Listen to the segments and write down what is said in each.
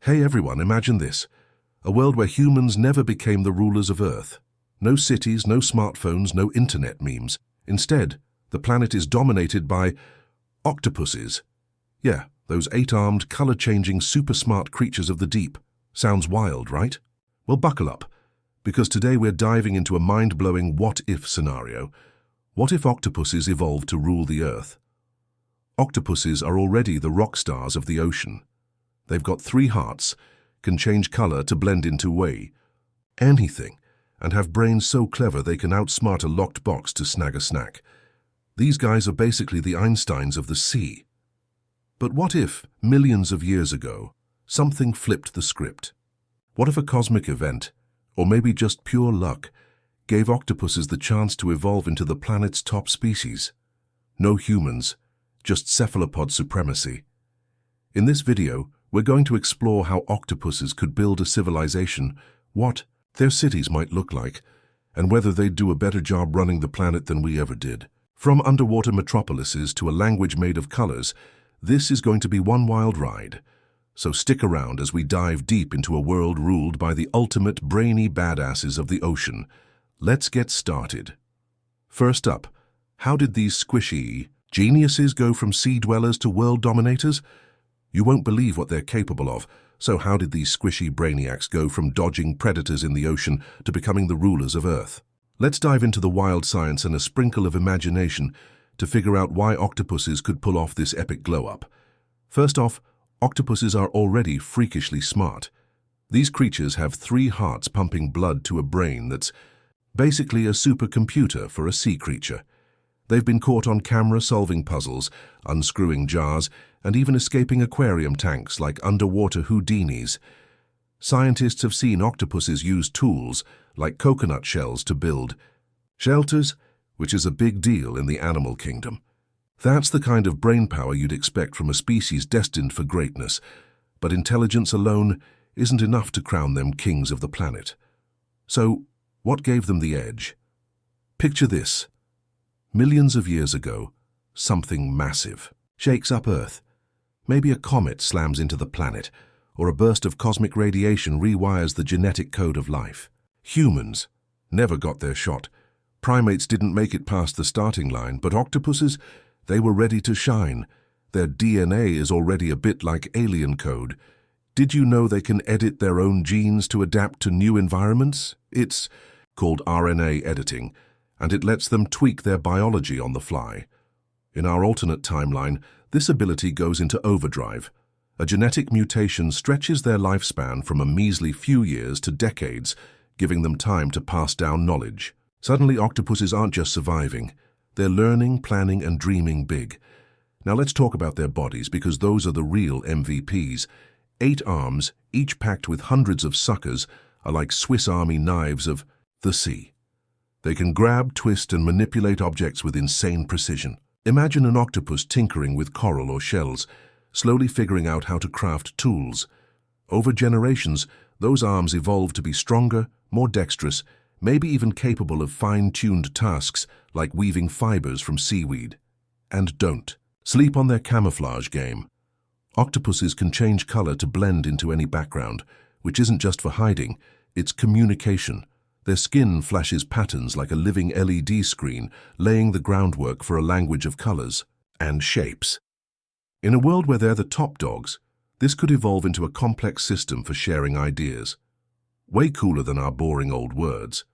Hey everyone, imagine this. A world where humans never became the rulers of Earth. No cities, no smartphones, no internet memes. Instead, the planet is dominated by octopuses. Yeah, those 8-armed, color-changing, super-smart creatures of the deep. Sounds wild, right? Well, buckle up, because today we're diving into a mind-blowing what-if scenario. What if octopuses evolved to rule the Earth? Octopuses are already the rock stars of the ocean. They've got 3 hearts, can change color to blend into anything, and have brains so clever they can outsmart a locked box to snag a snack. These guys are basically the Einsteins of the sea. But what if, millions of years ago, something flipped the script? What if a cosmic event, or maybe just pure luck, gave octopuses the chance to evolve into the planet's top species? No humans, just cephalopod supremacy. In this video, we're going to explore how octopuses could build a civilization, what their cities might look like, and whether they'd do a better job running the planet than we ever did. From underwater metropolises to a language made of colors, this is going to be one wild ride. So stick around as we dive deep into a world ruled by the ultimate brainy badasses of the ocean. Let's get started. First up, how did these squishy geniuses go from sea dwellers to world dominators? You won't believe what they're capable of. So how did these squishy brainiacs go from dodging predators in the ocean to becoming the rulers of Earth? Let's dive into the wild science and a sprinkle of imagination to figure out why octopuses could pull off this epic glow-up. First off, octopuses are already freakishly smart. These creatures have 3 hearts pumping blood to a brain that's basically a supercomputer for a sea creature. They've been caught on camera solving puzzles, unscrewing jars, and even escaping aquarium tanks like underwater Houdinis. Scientists have seen octopuses use tools like coconut shells to build shelters, which is a big deal in the animal kingdom. That's the kind of brainpower you'd expect from a species destined for greatness, but intelligence alone isn't enough to crown them kings of the planet. So, what gave them the edge? Picture this. Millions of years ago, something massive shakes up Earth. Maybe a comet slams into the planet, or a burst of cosmic radiation rewires the genetic code of life. Humans never got their shot. Primates didn't make it past the starting line, but octopuses, they were ready to shine. Their DNA is already a bit like alien code. Did you know they can edit their own genes to adapt to new environments? It's called RNA editing, and it lets them tweak their biology on the fly. In our alternate timeline, this ability goes into overdrive. A genetic mutation stretches their lifespan from a measly few years to decades, giving them time to pass down knowledge. Suddenly, octopuses aren't just surviving. They're learning, planning, and dreaming big. Now let's talk about their bodies, because those are the real MVPs. 8 arms, each packed with hundreds of suckers, are like Swiss Army knives of the sea. They can grab, twist, and manipulate objects with insane precision. Imagine an octopus tinkering with coral or shells, slowly figuring out how to craft tools. Over generations, those arms evolved to be stronger, more dexterous, maybe even capable of fine-tuned tasks like weaving fibers from seaweed. And don't sleep on their camouflage game. Octopuses can change color to blend into any background, which isn't just for hiding, it's communication. Their skin flashes patterns like a living LED screen, laying the groundwork for a language of colors and shapes. In a world where they're the top dogs, this could evolve into a complex system for sharing ideas. Way cooler than our boring old words.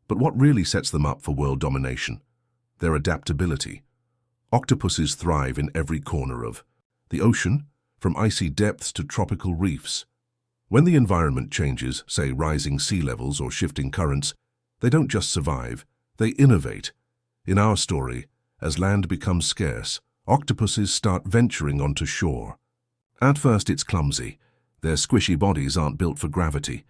But what really sets them up for world domination? Their adaptability. Octopuses thrive in every corner of the ocean, from icy depths to tropical reefs. When the environment changes, say rising sea levels or shifting currents, they don't just survive, they innovate. In our story, as land becomes scarce, octopuses start venturing onto shore. At first it's clumsy. Their squishy bodies aren't built for gravity.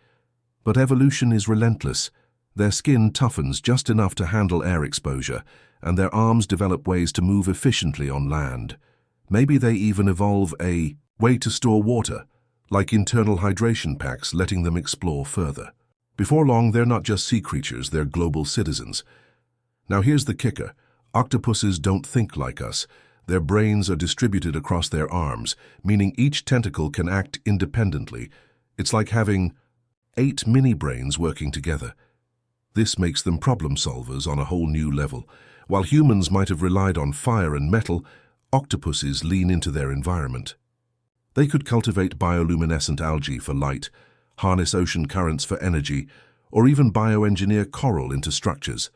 But evolution is relentless. Their skin toughens just enough to handle air exposure, and their arms develop ways to move efficiently on land. Maybe they even evolve a way to store water, like internal hydration packs, letting them explore further. Before long, they're not just sea creatures, they're global citizens. Now here's the kicker. Octopuses don't think like us. Their brains are distributed across their arms, meaning each tentacle can act independently. It's like having 8 mini-brains working together. This makes them problem solvers on a whole new level. While humans might have relied on fire and metal, octopuses lean into their environment. They could cultivate bioluminescent algae for light, harness ocean currents for energy, or even bioengineer coral into structures.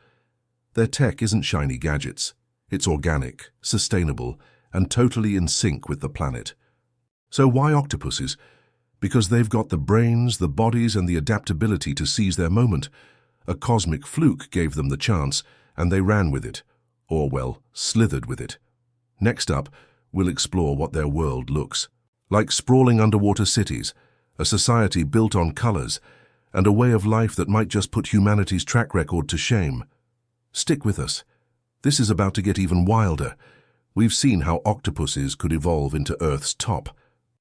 Their tech isn't shiny gadgets. It's organic, sustainable, and totally in sync with the planet. So why octopuses? Because they've got the brains, the bodies, and the adaptability to seize their moment. A cosmic fluke gave them the chance, and they ran with it. Or, well, slithered with it. Next up, we'll explore what their world looks like: sprawling underwater cities, a society built on colors, and a way of life that might just put humanity's track record to shame. Stick with us. This is about to get even wilder. We've seen how octopuses could evolve into Earth's top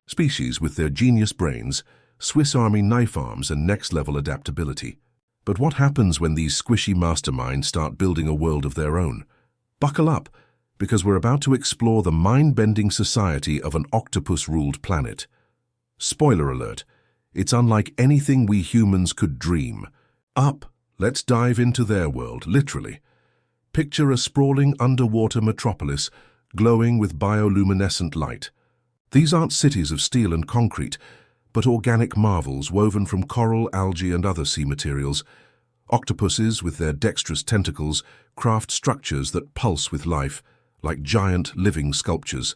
species with their genius brains, Swiss Army knife arms, and next-level adaptability. But what happens when these squishy masterminds start building a world of their own? Buckle up, because we're about to explore the mind-bending society of an octopus-ruled planet. Spoiler alert, it's unlike anything we humans could dream. Let's dive into their world, literally. Picture a sprawling underwater metropolis glowing with bioluminescent light. These aren't cities of steel and concrete, but organic marvels woven from coral, algae, and other sea materials. Octopuses, with their dexterous tentacles, craft structures that pulse with life, like giant living sculptures.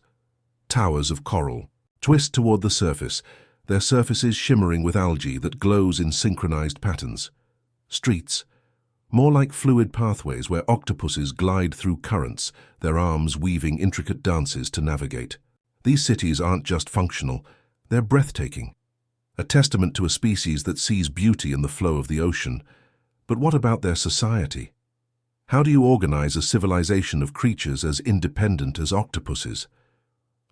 Towers of coral twist toward the surface, their surfaces shimmering with algae that glows in synchronized patterns. Streets, more like fluid pathways where octopuses glide through currents, their arms weaving intricate dances to navigate. These cities aren't just functional, they're breathtaking. A testament to a species that sees beauty in the flow of the ocean. But what about their society? How do you organize a civilization of creatures as independent as octopuses?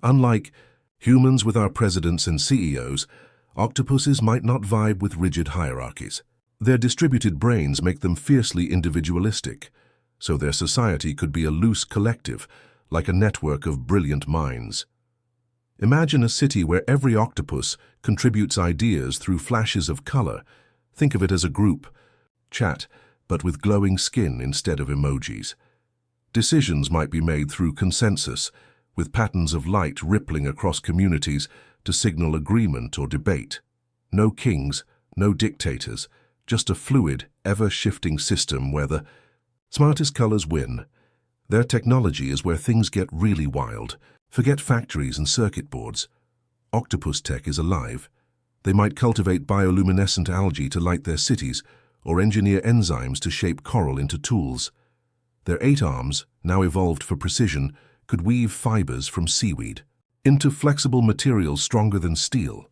Unlike humans with our presidents and CEOs, octopuses might not vibe with rigid hierarchies. Their distributed brains make them fiercely individualistic, so their society could be a loose collective, like a network of brilliant minds. Imagine a city where every octopus contributes ideas through flashes of color. Think of it as a group chat, but with glowing skin instead of emojis. Decisions might be made through consensus, with patterns of light rippling across communities to signal agreement or debate. No kings, no dictators, just a fluid, ever-shifting system where the smartest colors win. Their technology is where things get really wild. Forget factories and circuit boards. Octopus tech is alive. They might cultivate bioluminescent algae to light their cities, or engineer enzymes to shape coral into tools. Their 8 arms, now evolved for precision, could weave fibers from seaweed into flexible materials stronger than steel.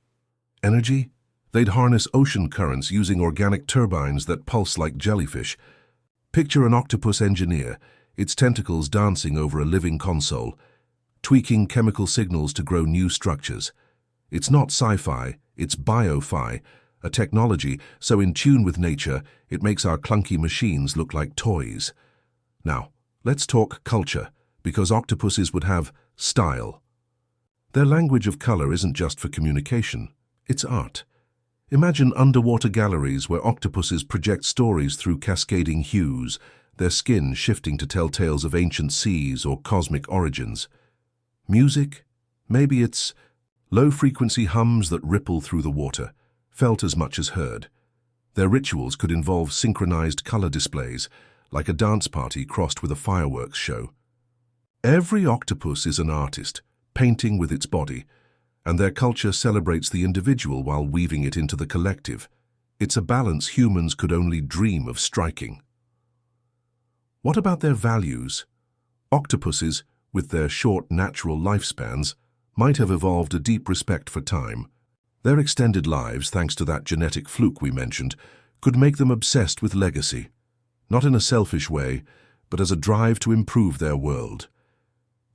Energy? They'd harness ocean currents using organic turbines that pulse like jellyfish. Picture an octopus engineer, its tentacles dancing over a living console, tweaking chemical signals to grow new structures. It's not sci-fi, it's bio-fi, a technology so in tune with nature it makes our clunky machines look like toys. Now, let's talk culture, because octopuses would have style. Their language of color isn't just for communication, it's art. Imagine underwater galleries where octopuses project stories through cascading hues, their skin shifting to tell tales of ancient seas or cosmic origins. Music? Maybe it's low-frequency hums that ripple through the water, felt as much as heard. Their rituals could involve synchronized color displays, like a dance party crossed with a fireworks show. Every octopus is an artist, painting with its body, and their culture celebrates the individual while weaving it into the collective. It's a balance humans could only dream of striking. What about their values? Octopuses, with their short natural lifespans, might have evolved a deep respect for time. Their extended lives, thanks to that genetic fluke we mentioned, could make them obsessed with legacy, not in a selfish way, but as a drive to improve their world.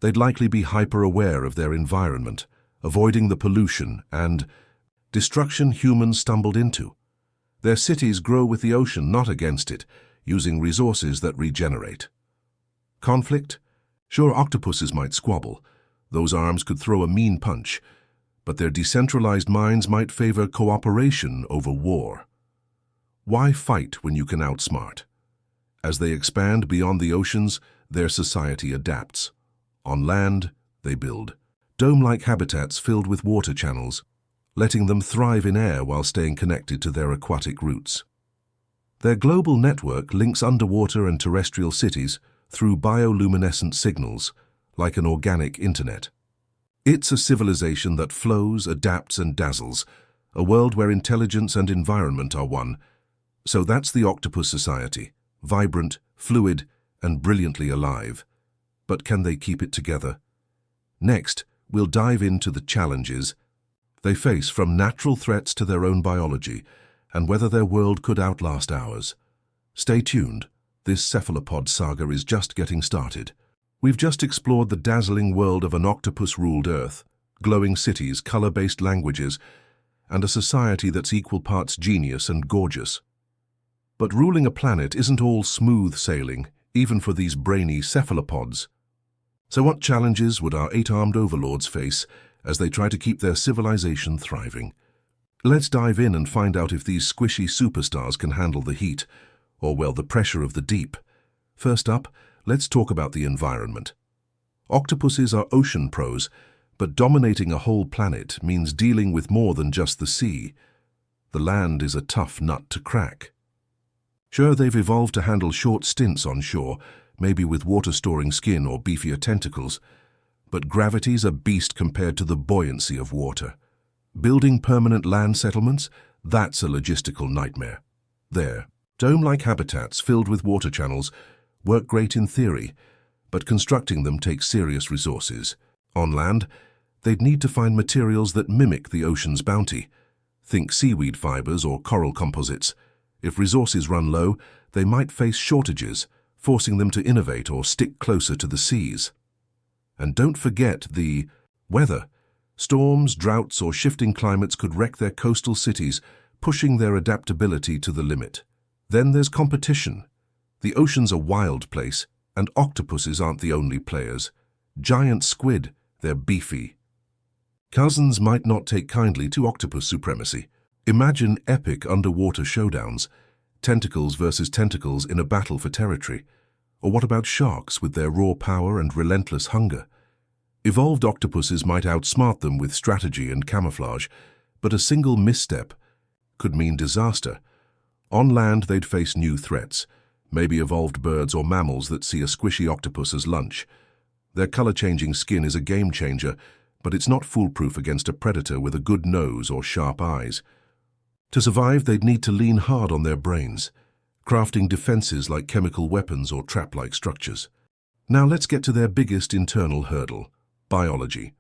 They'd likely be hyper-aware of their environment, avoiding the pollution and destruction humans stumbled into. Their cities grow with the ocean, not against it, using resources that regenerate. Conflict? Sure, octopuses might squabble. Those arms could throw a mean punch, but their decentralized minds might favor cooperation over war. Why fight when you can outsmart? As they expand beyond the oceans, their society adapts. On land, they build dome-like habitats filled with water channels, letting them thrive in air while staying connected to their aquatic roots. Their global network links underwater and terrestrial cities through bioluminescent signals, like an organic internet. It's a civilization that flows, adapts, and dazzles, a world where intelligence and environment are one. So that's the octopus society, vibrant, fluid, and brilliantly alive. But can they keep it together? Next, we'll dive into the challenges they face, from natural threats to their own biology, and whether their world could outlast ours. Stay tuned. This cephalopod saga is just getting started. We've just explored the dazzling world of an octopus-ruled Earth, glowing cities, color-based languages, and a society that's equal parts genius and gorgeous. But ruling a planet isn't all smooth sailing, even for these brainy cephalopods. So what challenges would our eight-armed overlords face as they try to keep their civilization thriving? Let's dive in and find out if these squishy superstars can handle the heat, or, well, the pressure of the deep. First up, let's talk about the environment. Octopuses are ocean pros, but dominating a whole planet means dealing with more than just the sea. The land is a tough nut to crack. Sure, they've evolved to handle short stints on shore, maybe with water-storing skin or beefier tentacles, but gravity's a beast compared to the buoyancy of water. Building permanent land settlements, that's a logistical nightmare. There, dome-like habitats filled with water channels work great in theory, but constructing them takes serious resources. On land, they'd need to find materials that mimic the ocean's bounty. Think seaweed fibers or coral composites. If resources run low, they might face shortages, forcing them to innovate or stick closer to the seas. And don't forget the weather. Storms, droughts, or shifting climates could wreck their coastal cities, pushing their adaptability to the limit. Then there's competition. The ocean's a wild place, and octopuses aren't the only players. Giant squid, they're beefy. Cousins might not take kindly to octopus supremacy. Imagine epic underwater showdowns, tentacles versus tentacles in a battle for territory. Or what about sharks with their raw power and relentless hunger? Evolved octopuses might outsmart them with strategy and camouflage, but a single misstep could mean disaster. On land, they'd face new threats, maybe evolved birds or mammals that see a squishy octopus as lunch. Their color-changing skin is a game-changer, but it's not foolproof against a predator with a good nose or sharp eyes. To survive, they'd need to lean hard on their brains, crafting defenses like chemical weapons or trap-like structures. Now let's get to their biggest internal hurdle: biology.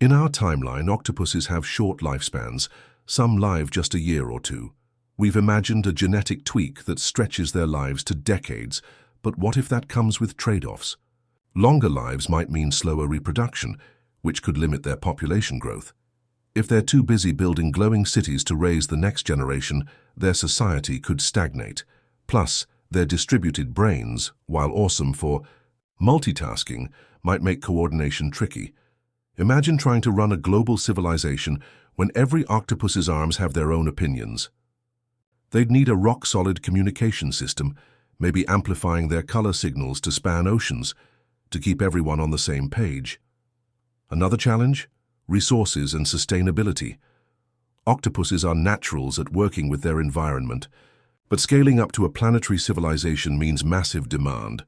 In our timeline, octopuses have short lifespans, some live just a year or two. We've imagined a genetic tweak that stretches their lives to decades, but what if that comes with trade-offs? Longer lives might mean slower reproduction, which could limit their population growth. If they're too busy building glowing cities to raise the next generation, their society could stagnate. Plus, their distributed brains, while awesome for multitasking, might make coordination tricky. Imagine trying to run a global civilization when every octopus's arms have their own opinions. They'd need a rock-solid communication system, maybe amplifying their color signals to span oceans, to keep everyone on the same page. Another challenge? Resources and sustainability. Octopuses are naturals at working with their environment, but scaling up to a planetary civilization means massive demand.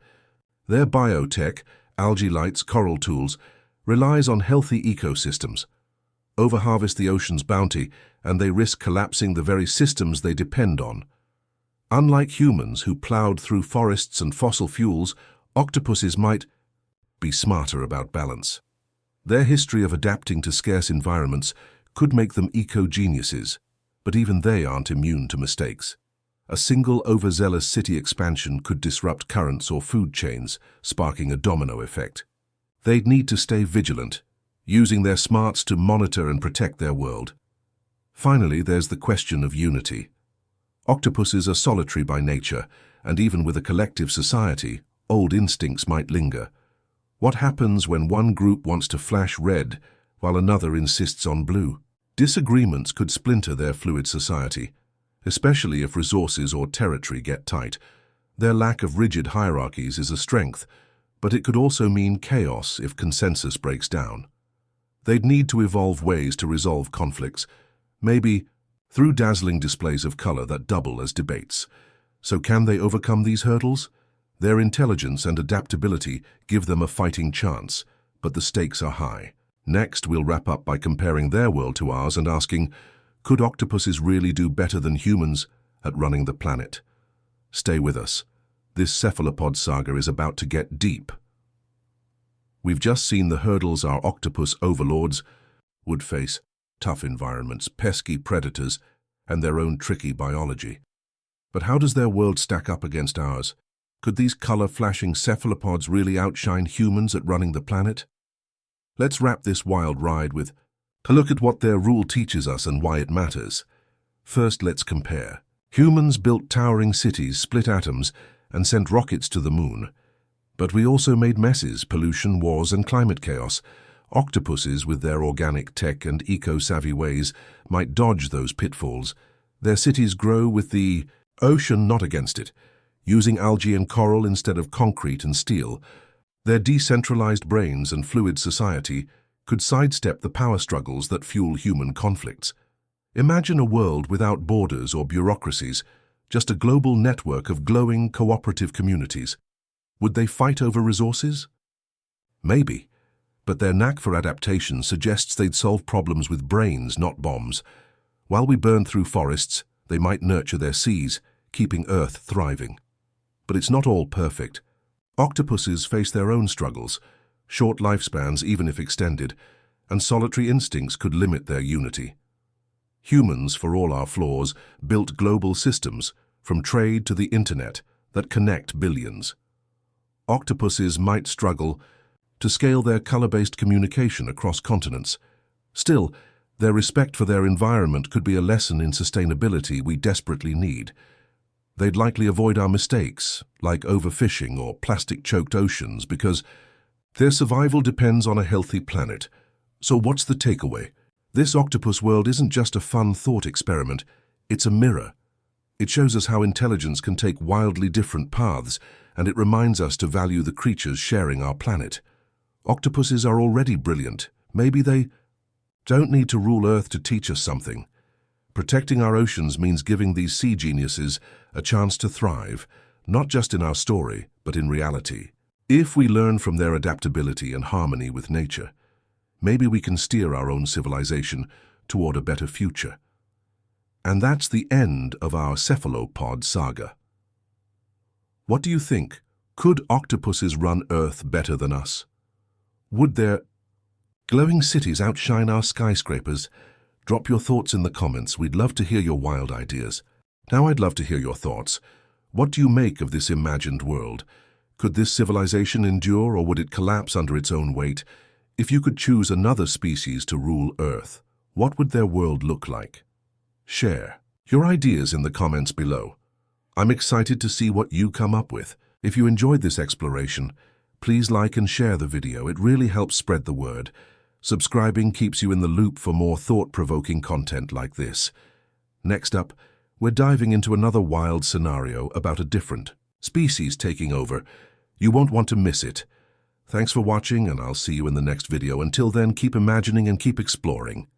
Their biotech, algae lights, coral tools, relies on healthy ecosystems. Overharvest the ocean's bounty, and they risk collapsing the very systems they depend on. Unlike humans who plowed through forests and fossil fuels, octopuses might be smarter about balance. Their history of adapting to scarce environments could make them eco-geniuses, but even they aren't immune to mistakes. A single overzealous city expansion could disrupt currents or food chains, sparking a domino effect. They'd need to stay vigilant, using their smarts to monitor and protect their world. Finally, there's the question of unity. Octopuses are solitary by nature, and even with a collective society, old instincts might linger. What happens when one group wants to flash red while another insists on blue? Disagreements could splinter their fluid society, especially if resources or territory get tight. Their lack of rigid hierarchies is a strength, but it could also mean chaos if consensus breaks down. They'd need to evolve ways to resolve conflicts, maybe through dazzling displays of color that double as debates. So can they overcome these hurdles? Their intelligence and adaptability give them a fighting chance, but the stakes are high. Next, we'll wrap up by comparing their world to ours and asking, could octopuses really do better than humans at running the planet? Stay with us. This cephalopod saga is about to get deep. We've just seen the hurdles our octopus overlords would face: tough environments, pesky predators, and their own tricky biology. But how does their world stack up against ours? Could these color-flashing cephalopods really outshine humans at running the planet? Let's wrap this wild ride with a look at what their rule teaches us and why it matters. First, let's compare. Humans built towering cities, split atoms, and sent rockets to the moon. But we also made messes, pollution, wars, and climate chaos. Octopuses, with their organic tech and eco-savvy ways, might dodge those pitfalls. Their cities grow with the ocean not against it, using algae and coral instead of concrete and steel. Their decentralized brains and fluid society could sidestep the power struggles that fuel human conflicts. Imagine a world without borders or bureaucracies, just a global network of glowing, cooperative communities. Would they fight over resources? Maybe, but their knack for adaptation suggests they'd solve problems with brains, not bombs. While we burn through forests, they might nurture their seas, keeping Earth thriving. But it's not all perfect. Octopuses face their own struggles, short lifespans even if extended, and solitary instincts could limit their unity. Humans, for all our flaws, built global systems, from trade to the internet, that connect billions. Octopuses might struggle to scale their color-based communication across continents. Still, their respect for their environment could be a lesson in sustainability we desperately need. They'd likely avoid our mistakes, like overfishing or plastic-choked oceans, because their survival depends on a healthy planet. So what's the takeaway? This octopus world isn't just a fun thought experiment, it's a mirror. It shows us how intelligence can take wildly different paths, and it reminds us to value the creatures sharing our planet. Octopuses are already brilliant. Maybe they don't need to rule Earth to teach us something. Protecting our oceans means giving these sea geniuses a chance to thrive, not just in our story, but in reality. If we learn from their adaptability and harmony with nature, maybe we can steer our own civilization toward a better future. And that's the end of our cephalopod saga. What do you think? Could octopuses run Earth better than us? Would their glowing cities outshine our skyscrapers? Drop your thoughts in the comments. We'd love to hear your wild ideas. Now I'd love to hear your thoughts. What do you make of this imagined world? Could this civilization endure, or would it collapse under its own weight? If you could choose another species to rule Earth, what would their world look like? Share your ideas in the comments below. I'm excited to see what you come up with. If you enjoyed this exploration, please like and share the video. It really helps spread the word. Subscribing keeps you in the loop for more thought-provoking content like this. Next up, we're diving into another wild scenario about a different species taking over. You won't want to miss it. Thanks for watching, and I'll see you in the next video. Until then, keep imagining and keep exploring.